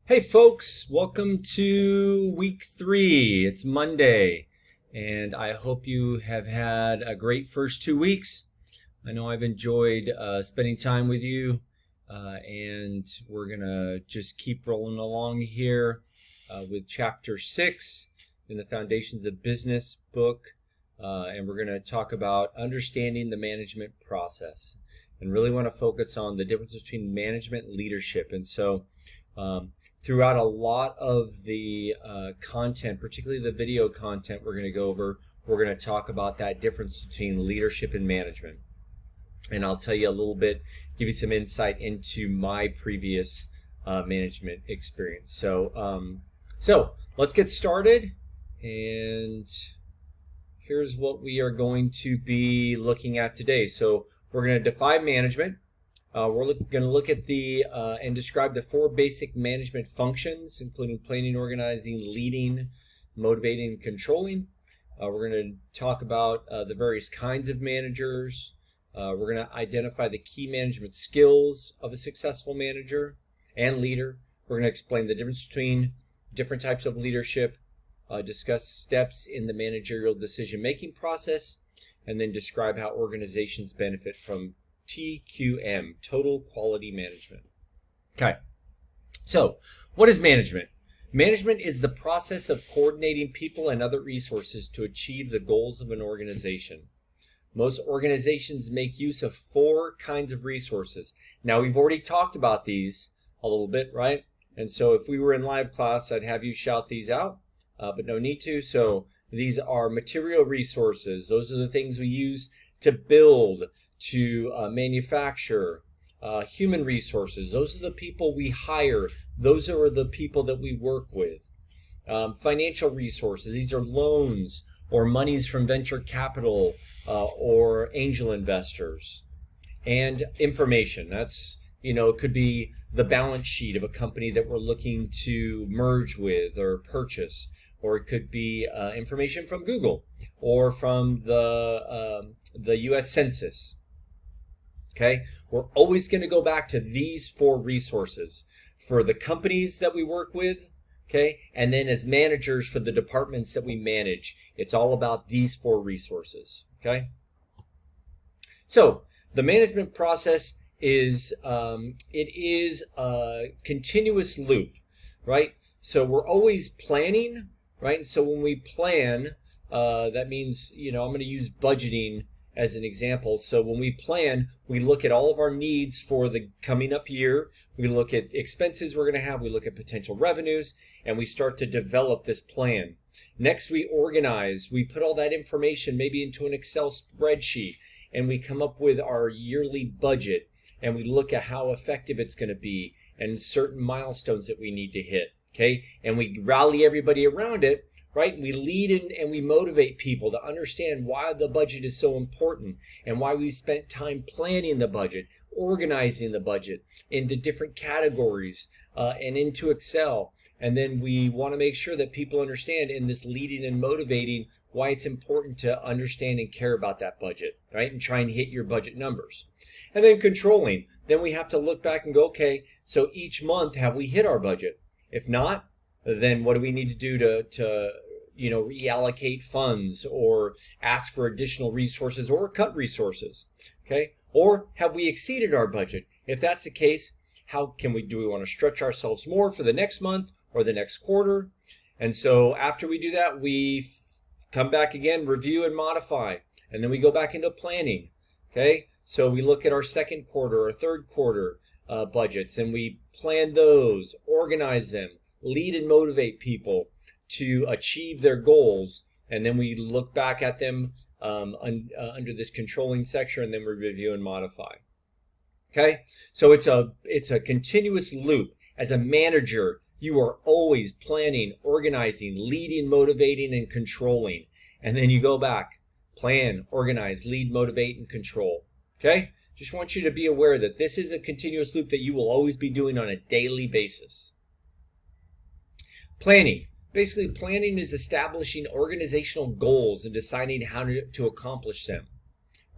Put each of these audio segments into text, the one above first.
Hey folks, welcome to week 3. It's Monday, and I hope you have had a great first 2 weeks. I know I've enjoyed spending time with you, and we're going to just keep rolling along here with chapter 6 in the Foundations of Business book, and we're going to talk about understanding the management process and really want to focus on the difference between management and leadership. And so, throughout a lot of the content, particularly the video content we're going to go over, we're going to talk about that difference between leadership and management. And I'll tell you a little bit, give you some insight into my previous management experience. So let's get started. And here's what we are going to be looking at today. So we're going to define management. We're going to look at and describe the 4 basic management functions, including planning, organizing, leading, motivating, and controlling. We're going to talk about the various kinds of managers. We're going to identify the key management skills of a successful manager and leader. We're going to explain the difference between different types of leadership, discuss steps in the managerial decision-making process, and then describe how organizations benefit from TQM, Total Quality Management. Okay, so what is management? Management is the process of coordinating people and other resources to achieve the goals of an organization. Most organizations make use of 4 kinds of resources. Now, we've already talked about these a little bit, right? And so if we were in live class, I'd have you shout these out, but no need to. So these are material resources. Those are the things we use to build, to manufacture. Human resources, those are the people we hire. Those are the people that we work with. Financial resources, these are loans or monies from venture capital or angel investors. And information, that's, it could be the balance sheet of a company that we're looking to merge with or purchase, or it could be information from Google or from the U.S. Census. Okay, we're always going to go back to these 4 resources for the companies that we work with, okay, and then as managers for the departments that we manage. It's all about these 4 resources, okay? So the management process is it is a continuous loop, right? So we're always planning, right? So when we plan, that means, I'm going to use budgeting as an example. So when we plan, we look at all of our needs for the coming up year. We look at expenses we're going to have. We look at potential revenues, and we start to develop this plan. Next, we organize. We put all that information maybe into an Excel spreadsheet, and we come up with our yearly budget, and we look at how effective it's going to be and certain milestones that we need to hit, okay? And we rally everybody around it, right? We lead in and we motivate people to understand why the budget is so important and why we spent time planning the budget, organizing the budget into different categories and into Excel. And then we want to make sure that people understand in this leading and motivating why it's important to understand and care about that budget, right? And try and hit your budget numbers. And then controlling. Then we have to look back and go, okay, so each month, have we hit our budget? If not, then what do we need to do to reallocate funds or ask for additional resources or cut resources, okay? Or have we exceeded our budget? If that's the case, do we want to stretch ourselves more for the next month or the next quarter? And so after we do that, we come back again, review and modify, and then we go back into planning, okay? So we look at our second quarter or third quarter budgets, and we plan those, organize them, lead and motivate people to achieve their goals, and then we look back at them under this controlling section, and then we review and modify. Okay, so it's a continuous loop. As a manager, you are always planning, organizing, leading, motivating, and controlling, and then you go back, plan, organize, lead, motivate, and control. Okay, just want you to be aware that this is a continuous loop that you will always be doing on a daily basis. Planning. Basically, planning is establishing organizational goals and deciding how to accomplish them,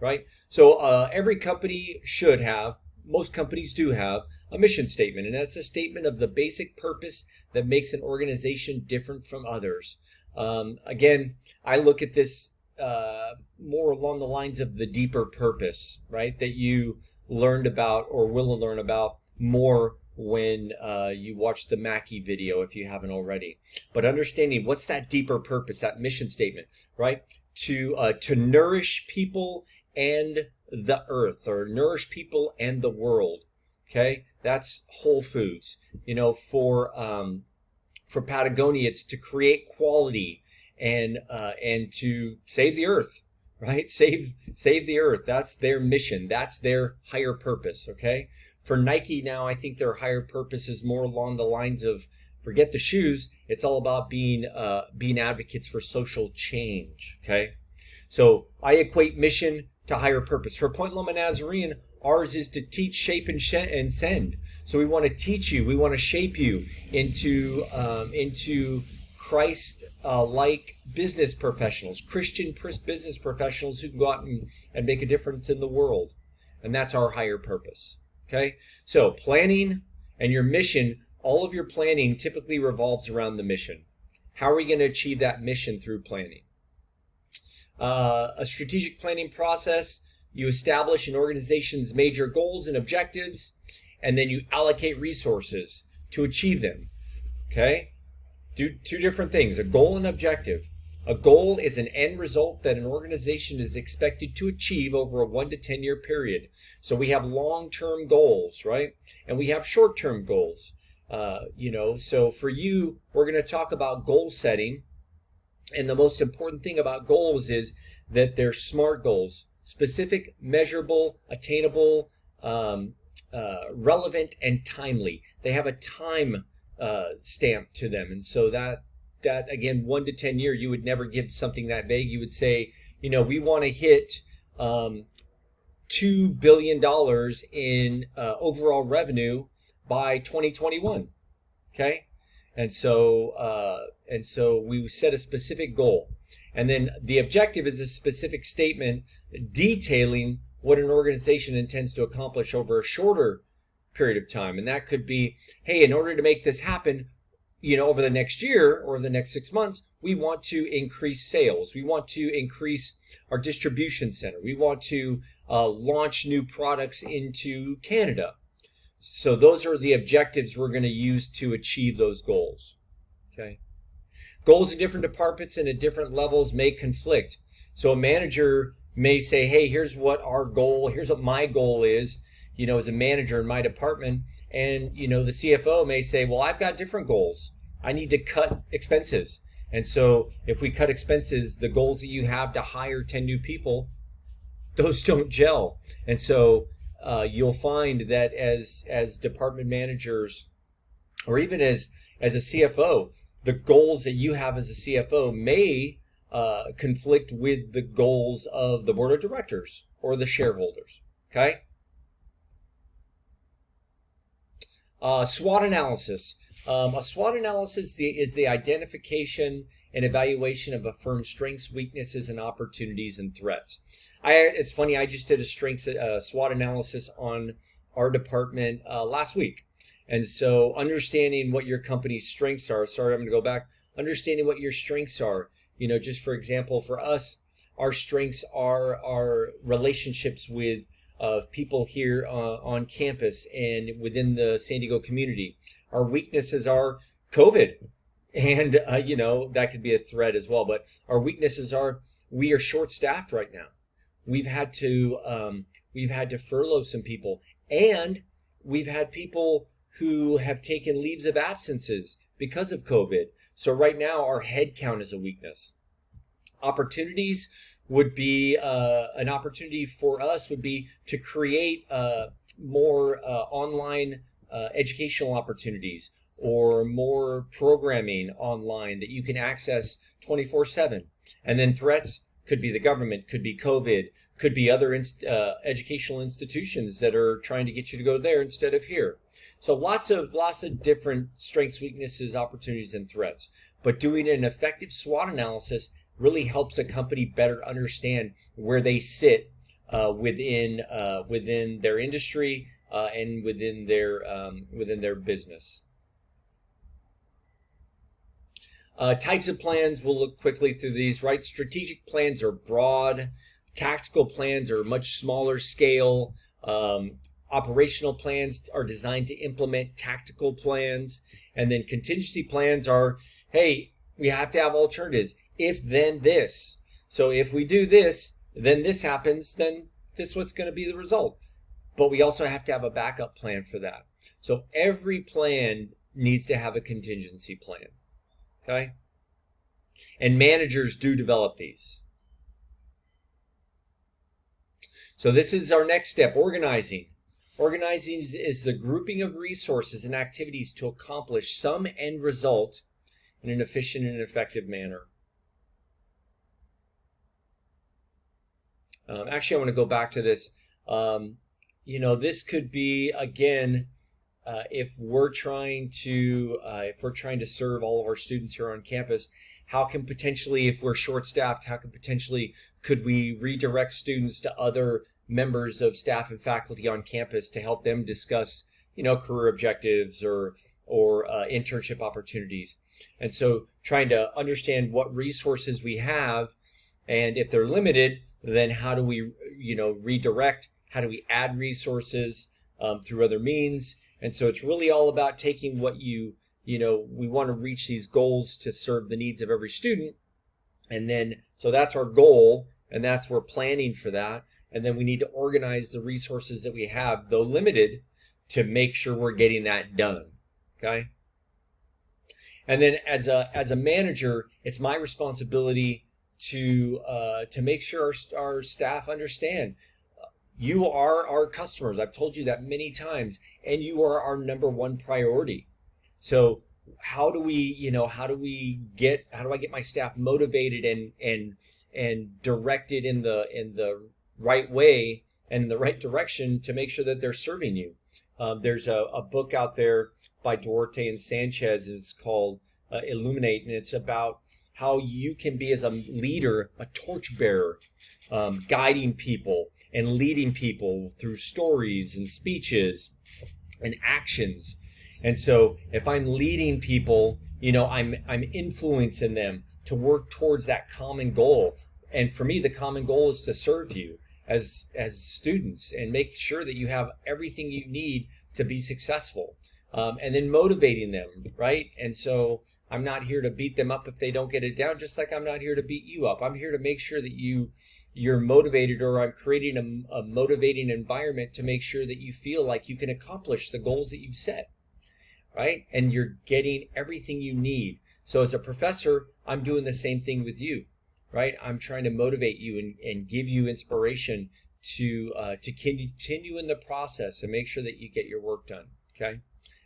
right? So every company should have most companies do have a mission statement, and that's a statement of the basic purpose that makes an organization different from others. Again, I look at this more along the lines of the deeper purpose, right? That you learned about or will learn about more when you watch the Mackey video, if you haven't already. But understanding what's that deeper purpose, that mission statement, right? To nourish people and the earth, or nourish people and the world. Okay, that's Whole Foods. For Patagonia, it's to create quality and to save the earth, right? Save the earth. That's their mission. That's their higher purpose. Okay. For Nike now, I think their higher purpose is more along the lines of, forget the shoes. It's all about being advocates for social change. Okay. So I equate mission to higher purpose. For Point Loma Nazarene, ours is to teach, shape, and send. So we want to teach you. We want to shape you into Christ-like business professionals, Christian business professionals who can go out and make a difference in the world. And that's our higher purpose. Okay? So planning and your mission, all of your planning typically revolves around the mission. How are we going to achieve that mission through planning? A strategic planning process, you establish an organization's major goals and objectives, and then you allocate resources to achieve them. Okay? Do two different things, a goal and objective. A goal is an end result that an organization is expected to achieve over a 1 to 10 year period. So we have long-term goals, right? And we have short-term goals. So for you, we're going to talk about goal setting. And the most important thing about goals is that they're SMART goals: specific, measurable, attainable, relevant, and timely. They have a time stamp to them. And so that again, 1 to 10 year, you would never give something that vague. You would say, we want to hit $2 billion in overall revenue by 2021. Okay. And so we set a specific goal. And then the objective is a specific statement detailing what an organization intends to accomplish over a shorter period of time. And that could be, hey, in order to make this happen, over the next year or the next 6 months, we want to increase sales. We want to increase our distribution center. We want to launch new products into Canada. So those are the objectives we're going to use to achieve those goals. Okay. Goals in different departments and at different levels may conflict. So a manager may say, hey, here's what my goal is, as a manager in my department. And, the CFO may say, well, I've got different goals. I need to cut expenses. And so if we cut expenses, the goals that you have to hire 10 new people, those don't gel. And so you'll find that as department managers, or even as a CFO, the goals that you have as a CFO may conflict with the goals of the board of directors or the shareholders. Okay. SWOT analysis. A SWOT analysis is the identification and evaluation of a firm's strengths, weaknesses, and opportunities and threats. It's funny, I just did a SWOT analysis on our department last week. And so understanding what your company's strengths are, I'm going to go back, understanding what your strengths are. Just for example, for us, our strengths are our relationships with people here on campus and within the San Diego community. Our weaknesses are COVID, and that could be a threat as well. But our weaknesses are we are short-staffed right now. We've had to furlough some people, and we've had people who have taken leaves of absences because of COVID. So right now our head count is a weakness. Opportunities would be an opportunity for us would be to create more online educational opportunities, or more programming online that you can access 24/7. And then threats could be the government, could be COVID, could be other educational institutions that are trying to get you to go there instead of here. So lots of different strengths, weaknesses, opportunities, and threats. But doing an effective SWOT analysis really helps a company better understand where they sit within their industry, and within their business. Types of plans, we'll look quickly through these, right? Strategic plans are broad. Tactical plans are much smaller scale. Operational plans are designed to implement tactical plans. And then contingency plans are, hey, we have to have alternatives. If, then this. So if we do this, then this happens, then this is what's going to be the result. But we also have to have a backup plan for that. So every plan needs to have a contingency plan. Okay? And managers do develop these. So this is our next step, organizing. Organizing is the grouping of resources and activities to accomplish some end result in an efficient and effective manner. Actually, I want to go back to this. This could be, again, if we're trying to serve all of our students here on campus, how can potentially, if we're short-staffed, could we redirect students to other members of staff and faculty on campus to help them discuss, career objectives or internship opportunities? And so trying to understand what resources we have, and if they're limited, then how do we, redirect? How do we add resources through other means? And so it's really all about taking what we want to reach these goals to serve the needs of every student. And then, so that's our goal, and we're planning for that. And then we need to organize the resources that we have, though limited, to make sure we're getting that done. Okay? And then as a manager, it's my responsibility to make sure our staff understand. You are our customers. I've told you that many times, and you are our number one priority. So how do I get my staff motivated and directed in the right way and in the right direction to make sure that they're serving you? There's a book out there by Duarte and Sanchez. It's called Illuminate, and it's about how you can be, as a leader, a torchbearer, guiding people and leading people through stories and speeches and actions. And so if I'm leading people, I'm influencing them to work towards that common goal. And for me, the common goal is to serve you as students and make sure that you have everything you need to be successful. And then motivating them, right? And so I'm not here to beat them up if they don't get it down, just like I'm not here to beat you up. I'm here to make sure that you're motivated, or I'm creating a motivating environment to make sure that you feel like you can accomplish the goals that you've set, right? And you're getting everything you need. So as a professor, I'm doing the same thing with you, right? I'm trying to motivate you and give you inspiration to continue in the process and make sure that you get your work done, okay?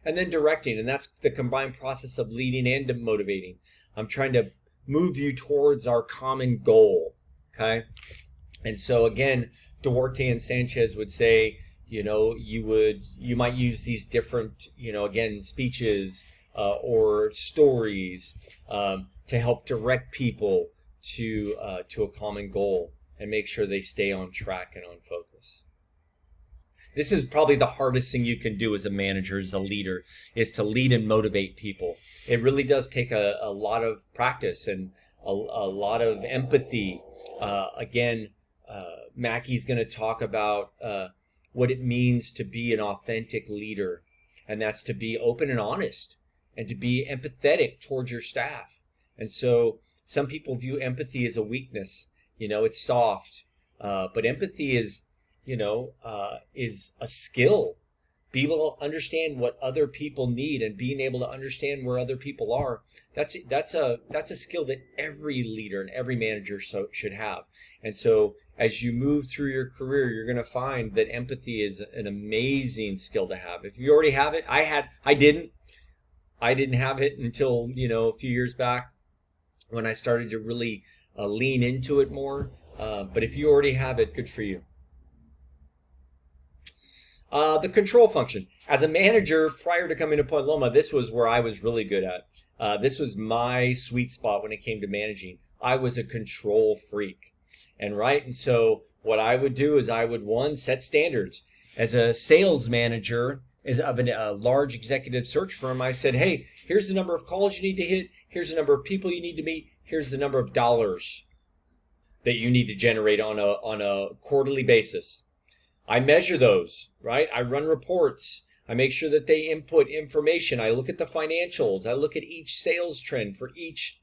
And then directing, and that's the combined process of leading and motivating. I'm trying to move you towards our common goal, okay? And so again, Duarte and Sanchez would say, you might use these different, again, speeches or stories to help direct people to a common goal and make sure they stay on track and on focus. This is probably the hardest thing you can do as a manager, as a leader, is to lead and motivate people. It really does take a lot of practice and a lot of empathy. Mackie's going to talk about what it means to be an authentic leader, and that's to be open and honest and to be empathetic towards your staff. And so some people view empathy as a weakness. It's soft, but empathy is a skill. Being able to understand what other people need and being able to understand where other people are, that's a skill that every leader and every manager should have. And so as you move through your career, you're going to find that empathy is an amazing skill to have. If you already have it, I didn't have it until a few years back when I started to really lean into it more. But if you already have it, good for you. The control function. As a manager, prior to coming to Point Loma, this was where I was really good at. This was my sweet spot when it came to managing. I was a control freak. And so what I would do is I would, one, set standards. As a sales manager of a large executive search firm, I said, hey, here's the number of calls you need to hit. Here's the number of people you need to meet. Here's the number of dollars that you need to generate on a quarterly basis. I measure those, right? I run reports. I make sure that they input information. I look at the financials. I look at each sales trend for each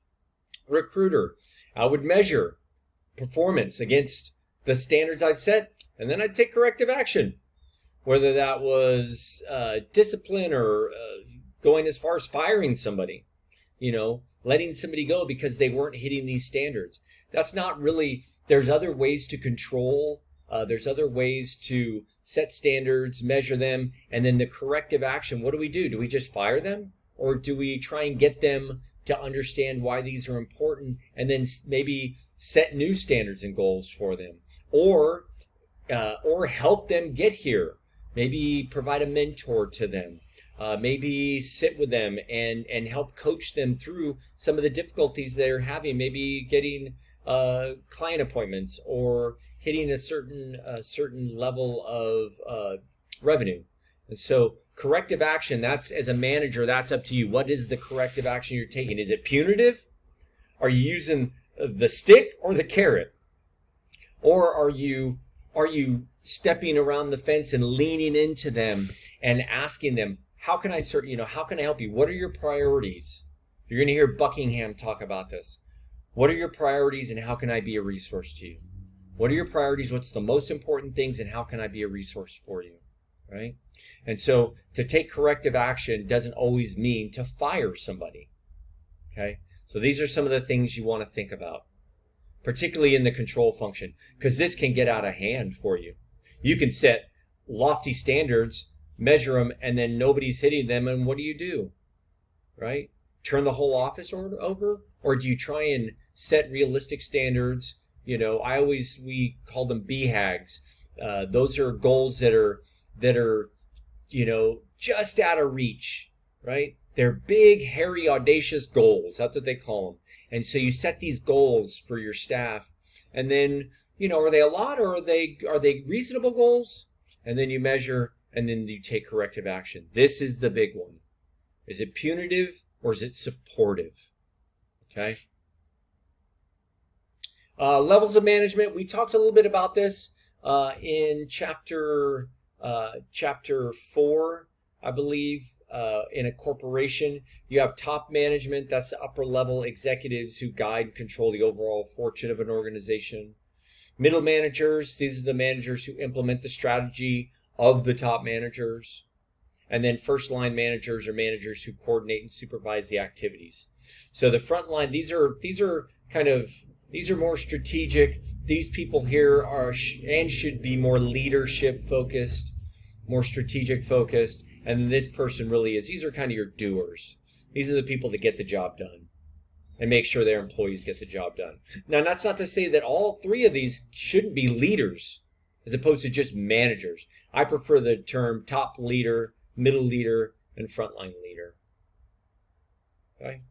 recruiter. I would measure performance against the standards I've set, and then I'd take corrective action, whether that was discipline or going as far as firing somebody, letting somebody go because they weren't hitting these standards. That's not really, there's other ways to control. There's other ways to set standards, measure them, and then the corrective action. What do? Do we just fire them? Or do we try and get them to understand why these are important and then maybe set new standards and goals for them? Or help them get here. Maybe provide a mentor to them. Maybe sit with them and help coach them through some of the difficulties they're having. Maybe getting client appointments or hitting a certain level of revenue. And so corrective action, that's, as a manager, that's up to you. What is the corrective action you're taking? Is it punitive? Are you using the stick or the carrot? Or are you stepping around the fence and leaning into them and asking them, how can I serve, how can I help you? What are your priorities? You're going to hear Buckingham talk about this. What are your priorities and how can I be a resource to you? What are your priorities? What's the most important things and how can I be a resource for you? Right? And so to take corrective action doesn't always mean to fire somebody. Okay? So these are some of the things you want to think about, particularly in the control function, because this can get out of hand for you. You can set lofty standards, measure them, and then nobody's hitting them, and what do? Right? Turn the whole office over? Or do you try and set realistic standards? We call them BHAGs. Those are goals that are just out of reach, right? They're big, hairy, audacious goals. That's what they call them. And so you set these goals for your staff, and then, are they a lot or are they reasonable goals? And then you measure, and then you take corrective action. This is the big one. Is it punitive or is it supportive? Okay. Levels of management. We talked a little bit about this in chapter 4, I believe. In a corporation, you have top management. That's the upper level executives who guide and control the overall fortune of an organization. Middle managers, these are the managers who implement the strategy of the top managers. And then first line managers are managers who coordinate and supervise the activities. So the front line, these are more strategic. These people here are and should be more leadership focused, more strategic focused. And then this person really is. These are kind of your doers. These are the people that get the job done and make sure their employees get the job done. Now, that's not to say that all three of these shouldn't be leaders as opposed to just managers. I prefer the term top leader, middle leader, and frontline leader. Okay?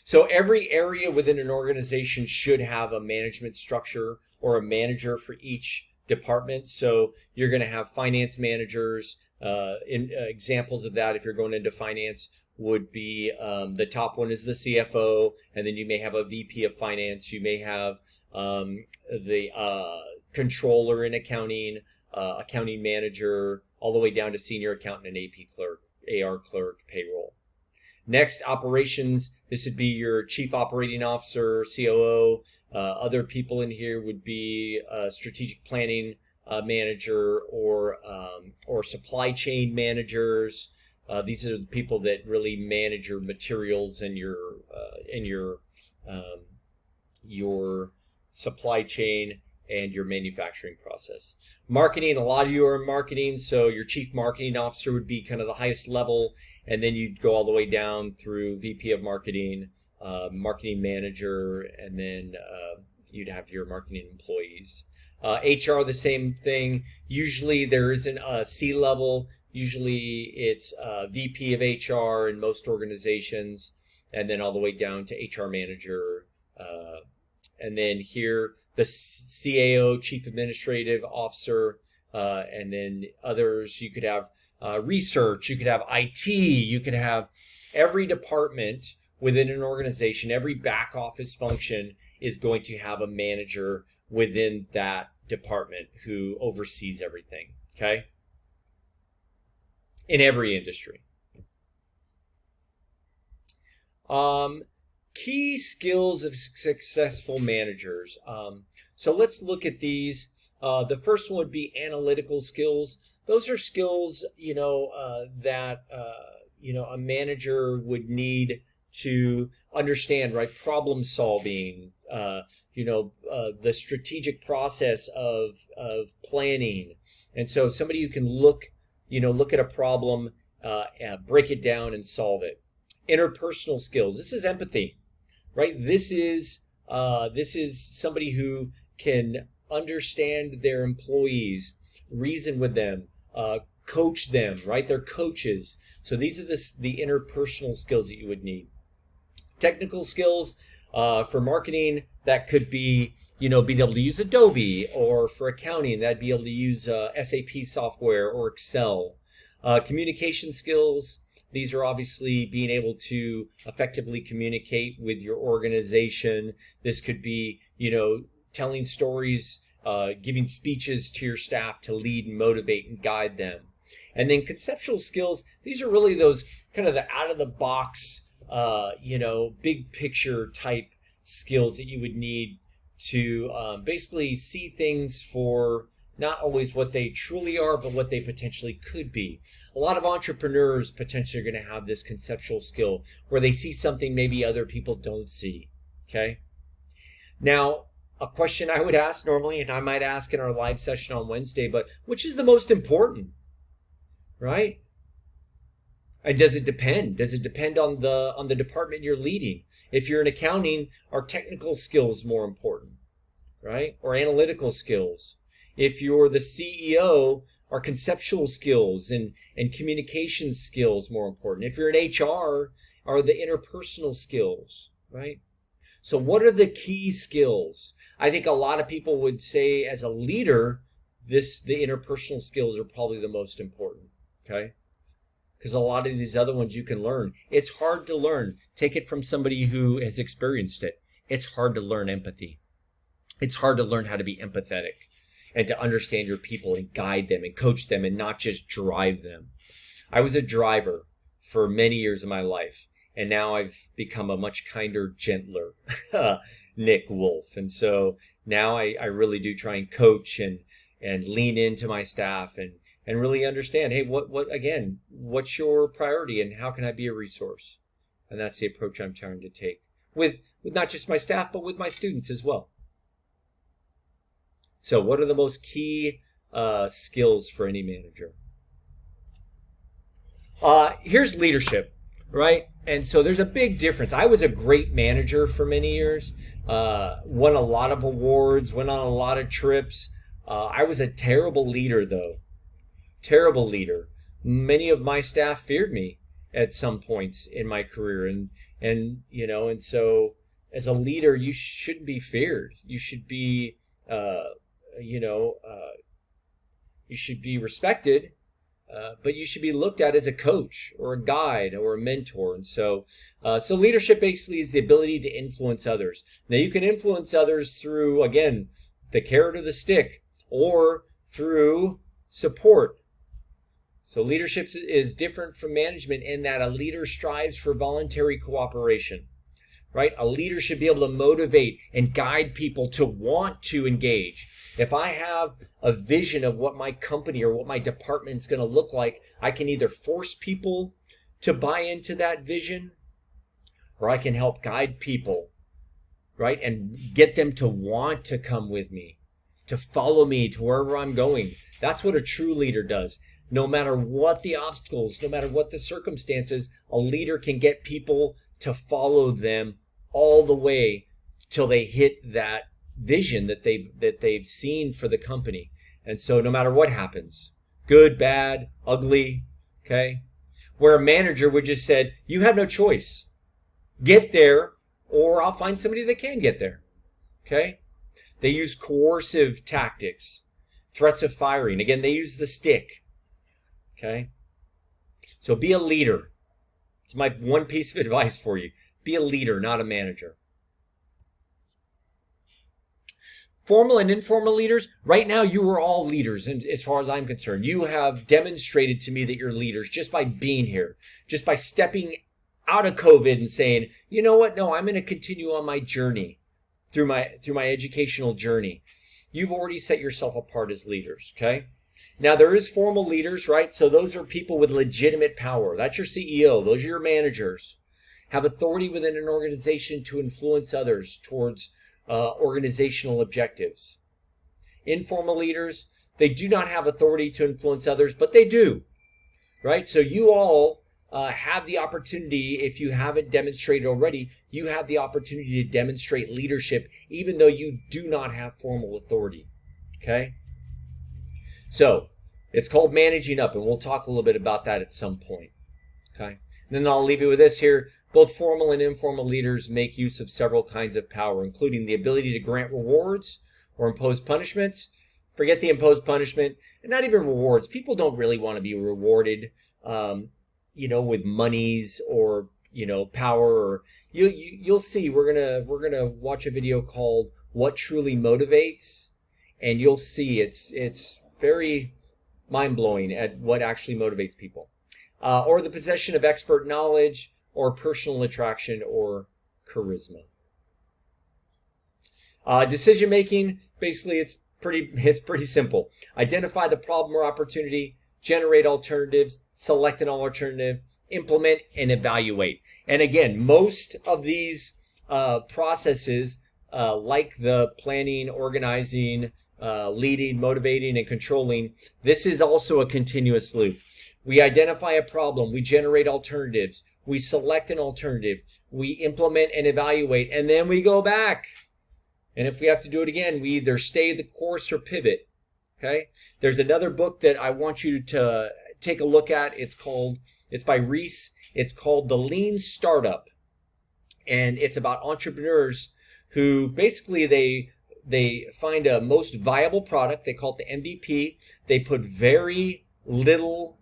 So every area within an organization should have a management structure or a manager for each department. So you're going to have finance managers. Examples of that, if you're going into finance, would be the top one is the CFO, and then you may have a VP of finance. You may have the controller in accounting, accounting manager, all the way down to senior accountant and AP clerk, AR clerk, payroll. Next, operations. This would be your chief operating officer, COO. Other people in here would be strategic planning manager or supply chain managers. These are the people that really manage your materials and your supply chain and your manufacturing process. Marketing, a lot of you are in marketing, so your chief marketing officer would be kind of the highest level, and then you'd go all the way down through VP of marketing, marketing manager, and then you'd have your marketing employees. HR, the same thing. Usually there isn't a C-level. Usually it's VP of HR in most organizations, and then all the way down to HR manager. And then here, the CAO, Chief Administrative Officer, and then others, you could have research, you could have IT, you could have every department within an organization, every back office function is going to have a manager within that department who oversees everything, okay? In every industry. Key skills of successful managers. So let's look at these. The first one would be analytical skills. Those are skills, that, a manager would need to understand, right? Problem solving, the strategic process of planning. And so somebody who can look at a problem, break it down and solve it. Interpersonal skills. This is empathy, right? This is somebody who can understand their employees, reason with them, coach them, right? They're coaches. So these are the interpersonal skills that you would need. Technical skills for marketing, that could be, being able to use Adobe, or for accounting, that'd be able to use SAP software or Excel. Communication skills, these are obviously being able to effectively communicate with your organization. This could be, telling stories, giving speeches to your staff to lead and motivate and guide them. And then conceptual skills, these are really those kind of the out of the box, big picture type skills that you would need to basically see things for not always what they truly are, but what they potentially could be. A lot of entrepreneurs potentially are going to have this conceptual skill where they see something maybe other people don't see, okay? Now, a question I would ask normally, and I might ask in our live session on Wednesday, but which is the most important, right? And does it depend? Does it depend on the department you're leading? If you're in accounting, are technical skills more important, right? Or analytical skills? If you're the CEO, are conceptual skills and communication skills more important? If you're in HR, are the interpersonal skills, right? So what are the key skills? I think a lot of people would say as a leader, the interpersonal skills are probably the most important, okay? Because a lot of these other ones you can learn. It's hard to learn. Take it from somebody who has experienced it. It's hard to learn empathy. It's hard to learn how to be empathetic and to understand your people and guide them and coach them and not just drive them. I was a driver for many years of my life, and now I've become a much kinder, gentler Nick Wolf. And so now I really do try and coach and lean into my staff and really understand, hey, what's your priority and how can I be a resource? And that's the approach I'm trying to take with not just my staff, but with my students as well. So what are the most key skills for any manager? Here's leadership, right? And so there's a big difference. I was a great manager for many years, won a lot of awards, went on a lot of trips. I was a terrible leader, though. Terrible leader. Many of my staff feared me at some points in my career, and so as a leader, you shouldn't be feared. You should be, you should be respected, but you should be looked at as a coach or a guide or a mentor. And so leadership basically is the ability to influence others. Now you can influence others through, again, the carrot or the stick, or through support. So leadership is different from management in that a leader strives for voluntary cooperation, right? A leader should be able to motivate and guide people to want to engage. If I have a vision of what my company or what my department is going to look like, I can either force people to buy into that vision, or I can help guide people, right? And get them to want to come with me, to follow me to wherever I'm going. That's what a true leader does. No matter what the obstacles, no matter what the circumstances, a leader can get people to follow them all the way till they hit that vision that they've seen for the company. And so no matter what happens, good, bad, ugly, okay? Where a manager would just said, you have no choice. Get there, or I'll find somebody that can get there, okay? They use coercive tactics, threats of firing. Again, they use the stick. Okay? So be a leader. It's my one piece of advice for you. Be a leader, not a manager. Formal and informal leaders, right now you are all leaders, and as far as I'm concerned. You have demonstrated to me that you're leaders just by being here, just by stepping out of COVID and saying, you know what, no, I'm going to continue on my journey through my educational journey. You've already set yourself apart as leaders, okay? Now there is formal leaders, right? So those are people with legitimate power. That's your CEO. Those are your managers. Have authority within an organization to influence others towards organizational objectives. Informal leaders, they do not have authority to influence others, but they do, right? So you all have the opportunity, if you haven't demonstrated already, you have the opportunity to demonstrate leadership even though you do not have formal authority, okay? So it's called managing up, and we'll talk a little bit about that at some point, okay? And then I'll leave you with this here. Both formal and informal leaders make use of several kinds of power, including the ability to grant rewards or impose punishments. Forget the imposed punishment, and not even rewards. People don't really want to be rewarded, with monies or power. Or you'll see. We're gonna watch a video called "What Truly Motivates," and you'll see it's very mind-blowing at what actually motivates people, or the possession of expert knowledge, or personal attraction, or charisma. Decision making, basically, it's pretty simple. Identify the problem or opportunity, generate alternatives, select an alternative, implement, and evaluate. And again, most of these processes, like the planning, organizing, leading, motivating, and controlling, this is also a continuous loop. We identify a problem, we generate alternatives, we select an alternative, we implement and evaluate, and then we go back. And if we have to do it again, we either stay the course or pivot. Okay? There's another book that I want you to take a look at. It's by Reese. It's called The Lean Startup. And it's about entrepreneurs who basically they find a most viable product. They call it the MVP. They put very little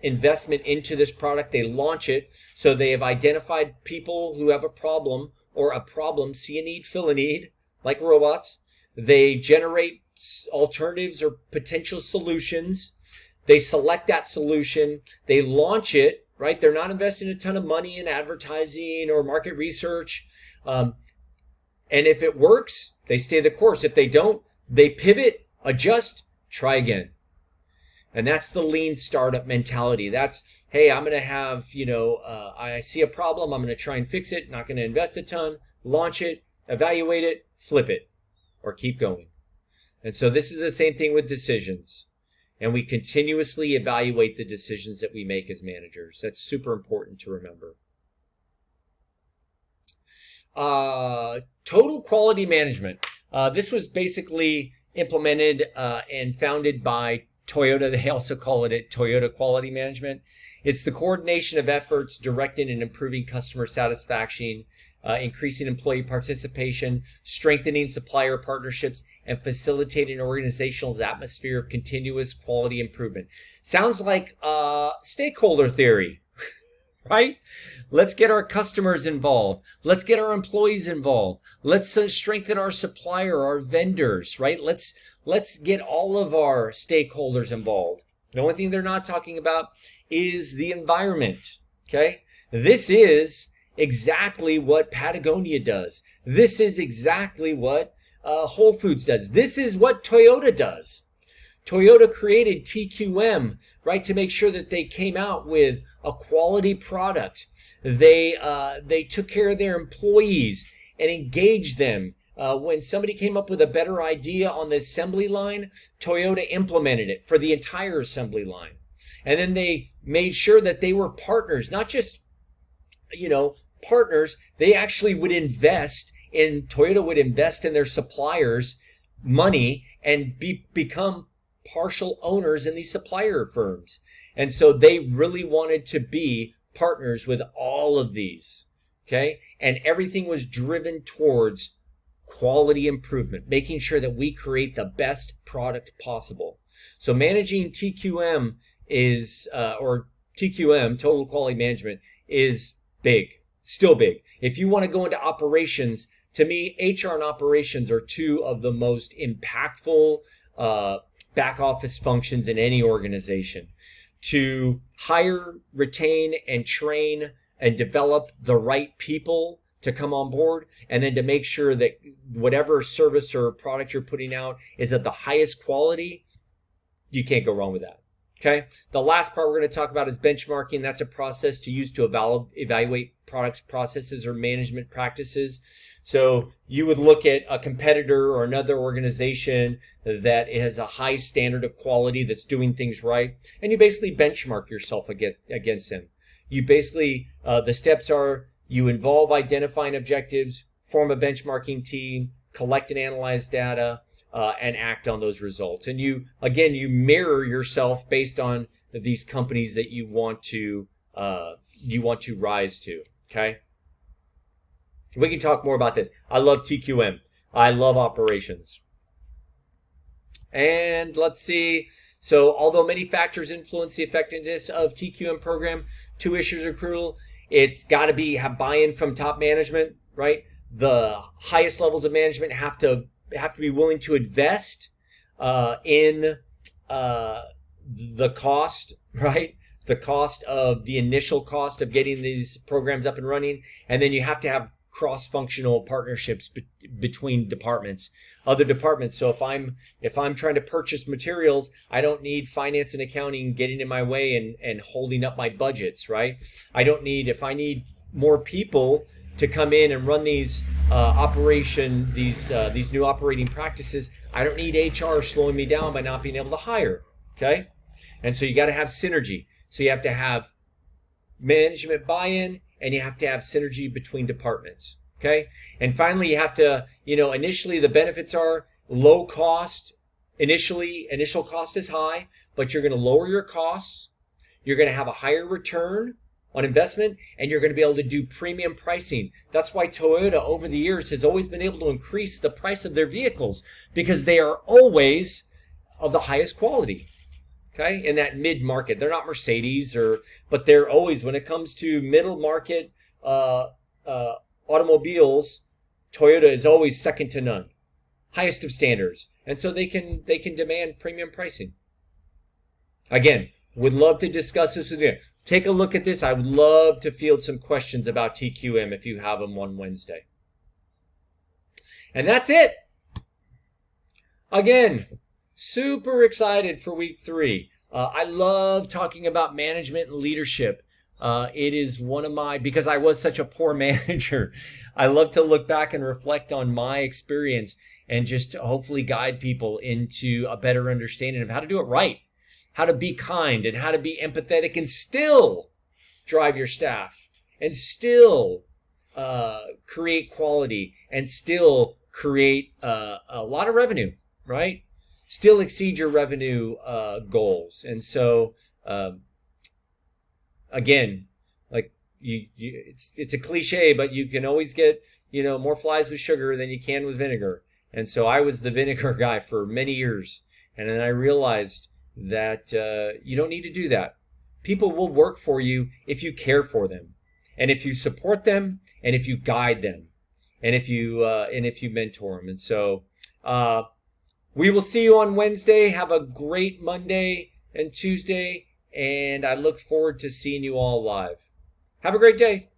investment into this product. They launch it. So they have identified people who have a problem, see a need, fill a need, like robots. They generate alternatives or potential solutions. They select that solution. They launch it, right? They're not investing a ton of money in advertising or market research. And if it works, they stay the course. If they don't, they pivot, adjust, try again. And that's the lean startup mentality. That's, hey, I'm going to have, I see a problem. I'm going to try and fix it. Not going to invest a ton, launch it, evaluate it, flip it, or keep going. And so this is the same thing with decisions. And we continuously evaluate the decisions that we make as managers. That's super important to remember. Total quality management. This was basically implemented and founded by Toyota. They also call it Toyota Quality Management. It's the coordination of efforts directed in improving customer satisfaction, increasing employee participation, strengthening supplier partnerships, and facilitating an organizational atmosphere of continuous quality improvement. Sounds like stakeholder theory, right? Let's get our customers involved. Let's get our employees involved. Let's strengthen our supplier, our vendors, right? Let's get all of our stakeholders involved. The only thing they're not talking about is the environment, okay? This is exactly what Patagonia does. This is exactly what Whole Foods does. This is what Toyota does. Toyota created TQM, right, to make sure that they came out with a quality product. They took care of their employees and engaged them. When somebody came up with a better idea on the assembly line, Toyota implemented it for the entire assembly line. And then they made sure that they were partners, not just, partners. They actually would Toyota would invest in their suppliers' money and become partial owners in these supplier firms. And so they really wanted to be partners with all of these, okay? And everything was driven towards quality improvement, making sure that we create the best product possible. So managing TQM or TQM, total quality management, is big, still big. If you want to go into operations, to me, HR and operations are two of the most impactful back office functions in any organization. To hire, retain, and train and develop the right people to come on board, and then to make sure that whatever service or product you're putting out is of the highest quality, you can't go wrong with that. Okay. The last part we're going to talk about is benchmarking. That's a process to use to evaluate products, processes, or management practices. So you would look at a competitor or another organization that has a high standard of quality, that's doing things right, and you basically benchmark yourself against them. You basically, the steps are, you involve identifying objectives, form a benchmarking team, collect and analyze data, and act on those results. And you mirror yourself based on these companies that you want to rise to. Okay. We can talk more about this. I love TQM. I love operations. And let's see. So although many factors influence the effectiveness of TQM program, two issues are crucial. It's got to have buy-in from top management, right? The highest levels of management have to be willing to invest in the cost, right? The cost of the initial cost of getting these programs up and running. And then you have to have cross-functional partnerships between departments, other departments. So if I'm trying to purchase materials, I don't need finance and accounting getting in my way and holding up my budgets, right? If I need more people to come in and run these these new operating practices, I don't need HR slowing me down by not being able to hire. Okay, and so you got to have synergy. So you have to have management buy-in, and you have to have synergy between departments. Okay, and finally you have to, initially the benefits are low cost. Initial cost is high, but you're going to lower your costs. You're going to have a higher return on investment, and you're going to be able to do premium pricing. That's why Toyota over the years has always been able to increase the price of their vehicles, because they are always of the highest quality. Okay, in that mid-market. They're not Mercedes, but they're always, when it comes to middle market automobiles, Toyota is always second to none, highest of standards, and so they can demand premium pricing. Again, would love to discuss this with you. Take a look at this. I would love to field some questions about TQM if you have them on Wednesday. And that's it. Again, super excited for week 3. I love talking about management and leadership. It is because I was such a poor manager, I love to look back and reflect on my experience and just hopefully guide people into a better understanding of how to do it right, how to be kind and how to be empathetic and still drive your staff and still create quality and still create a lot of revenue, right? Still exceed your revenue goals. And so, again, like it's a cliche, but you can always get, more flies with sugar than you can with vinegar. And so I was the vinegar guy for many years. And then I realized that you don't need to do that. People will work for you if you care for them, and if you support them, and if you guide them, and if you mentor them. And so we will see you on Wednesday. Have a great Monday and Tuesday, and I look forward to seeing you all live. Have a great day.